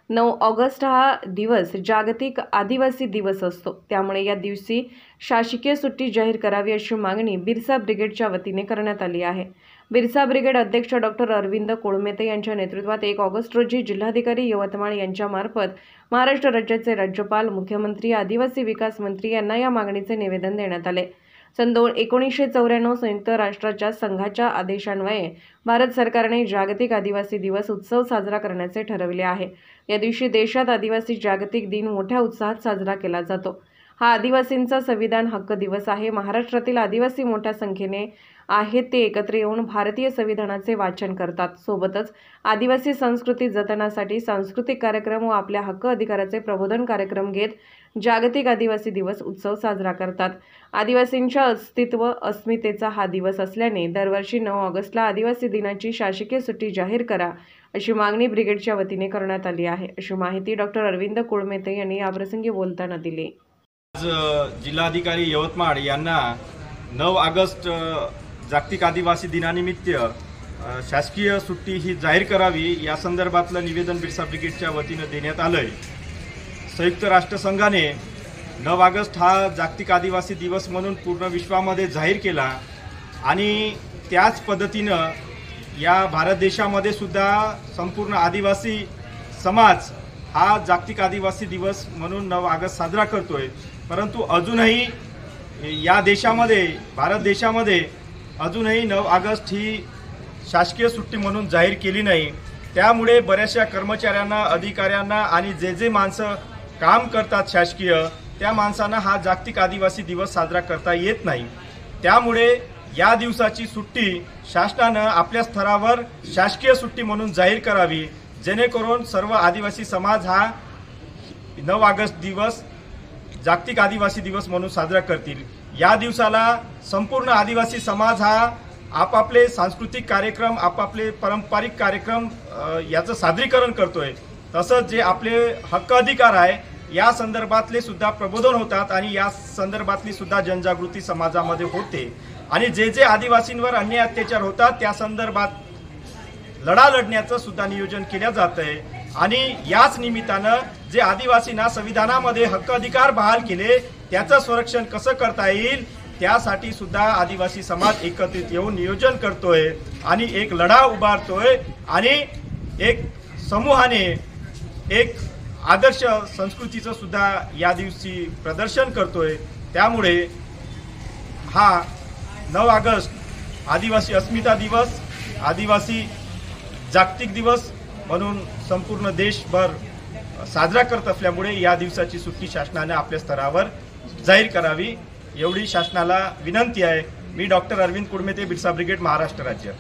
9 August हा दिवस जागतिक आदिवासी दिवस असतो। त्यामुळे या दिवशी शासकीय सुट्टी जाहीर करावी अशी मागणी बिरसा ब्रिगेडच्या वतीने करण्यात आली आहे। बिरसा ब्रिगेड अध्यक्ष डॉक्टर अरविंद कोळमेते यांच्या नेतृत्वात 1 ऑगस्ट रोजी जिल्हाधिकारी यवतमाळ यांच्या मार्फत महाराष्ट्र राज्याचे राज्यपाल, मुख्यमंत्री, आदिवासी विकास मंत्री यांना या मागणीचे निवेदन देण्यात आले। सन 1994 संयुक्त राष्ट्राच्या संघाच्या आदेशान्वये भारत सरकारने जागतिक आदिवासी दिवस उत्सव साजरा करण्याचे ठरविले आहे। या दिवशी देशात आदिवासी जागतिक दिन मोठ्या उत्साहात साजरा केला जातो। हा आदिवासींचा संविधान हक्क दिवस आहे। महाराष्ट्रातील आदिवासी मोठ्या संख्येने आहेत, ते एकत्र येऊन भारतीय संविधानाचे वाचन करतात। सोबतच आदिवासी संस्कृती जतनासाठी सांस्कृतिक कार्यक्रम व आपल्या हक्क अधिकाराचे प्रबोधन कार्यक्रम घेत जागतिक आदिवासी दिवस उत्सव साजरा करतात। आदिवासींच्या अस्तित्व अस्मितेचा हा दिवस असल्याने दरवर्षी 9 ऑगस्टला आदिवासी दिनाची शासकीय सुट्टी जाहीर करा अशी मागणी ब्रिगेडच्या वतीने करण्यात आली आहे, अशी माहिती डॉक्टर अरविंद कोळमेते यांनी याप्रसंगी बोलताना दिली। आज जिल्हाधिकारी यवतमाळ यांना 9 ऑगस्ट जागतिक आदिवासी दिनानिमित्त शासकीय सुट्टी ही जाहीर करावी या संदर्भातलं निवेदन बिरसा ब्रिगेडच्या वतीने देण्यात आलंय। संयुक्त राष्ट्रसंघाने 9 ऑगस्ट हा जागतिक आदिवासी दिवस म्हणून पूर्ण विश्वामध्ये जाहीर केला आणि त्याच पद्धतीनं या भारत देशामध्ये सुद्धा संपूर्ण आदिवासी समाज हा जागतिक आदिवासी दिवस म्हणून 9 ऑगस्ट साजरा करतोय। परंतु अजूनही या देशामध्ये, भारत देशामध्ये अजूनही 9 ऑगस्ट ही शासकीय सुट्टी म्हणून जाहीर केली नाही। त्यामुळे बऱ्याचशा कर्मचाऱ्यांना, अधिकाऱ्यांना आणि जे माणसं काम करतात शासकीय, त्या माणसांना हा जागतिक आदिवासी दिवस साजरा करता येत नाही। त्यामुळे या दिवसाची सुट्टी शासनानं आपल्या स्तरावर शासकीय सुट्टी म्हणून जाहीर करावी, जेणेकरून सर्व आदिवासी समाज हा 9 ऑगस्ट दिवस जागतिक आदिवासी दिवस म्हणून साजरा करतील। या दिवसाला संपूर्ण आदिवासी समाज हा आपापले सांस्कृतिक कार्यक्रम, आपापले पारंपरिक कार्यक्रम याचं सादरीकरण करतोय। तसंच जे आपले हक्क अधिकार आहे या संदर्भातले सुद्धा प्रबोधन होतात आणि या संदर्भातली सुद्धा जनजागृती समाजामध्ये होते आणि जे आदिवासींवर अन्याय अत्याचार होतात त्या संदर्भात लढा लढण्याचं सुद्धा नियोजन केलं जातंय। आणि याच निमित्तानं जे आदिवासींना संविधानामध्ये हक्क अधिकार बहाल केले त्याचं संरक्षण कसं करता येईल त्यासाठी सुद्धा आदिवासी समाज एकत्रित येऊन नियोजन करतोय आणि एक लढा उभारतोय आणि एक समूहाने एक आदर्श संस्कृतीचं सुद्धा या दिवशी प्रदर्शन करतोय। त्यामुळे हा 9 ऑगस्ट आदिवासी अस्मिता दिवस, आदिवासी जागतिक दिवस म्हणून संपूर्ण देशभर साजरा करत असल्यामुळे या दिवसाची सुट्टी शासनाने आपल्या स्तरावर जाहीर करावी एवढी शासनाला विनंती आहे। मी डॉक्टर अरविंद कोळमेते, बिरसा ब्रिगेड, महाराष्ट्र राज्य।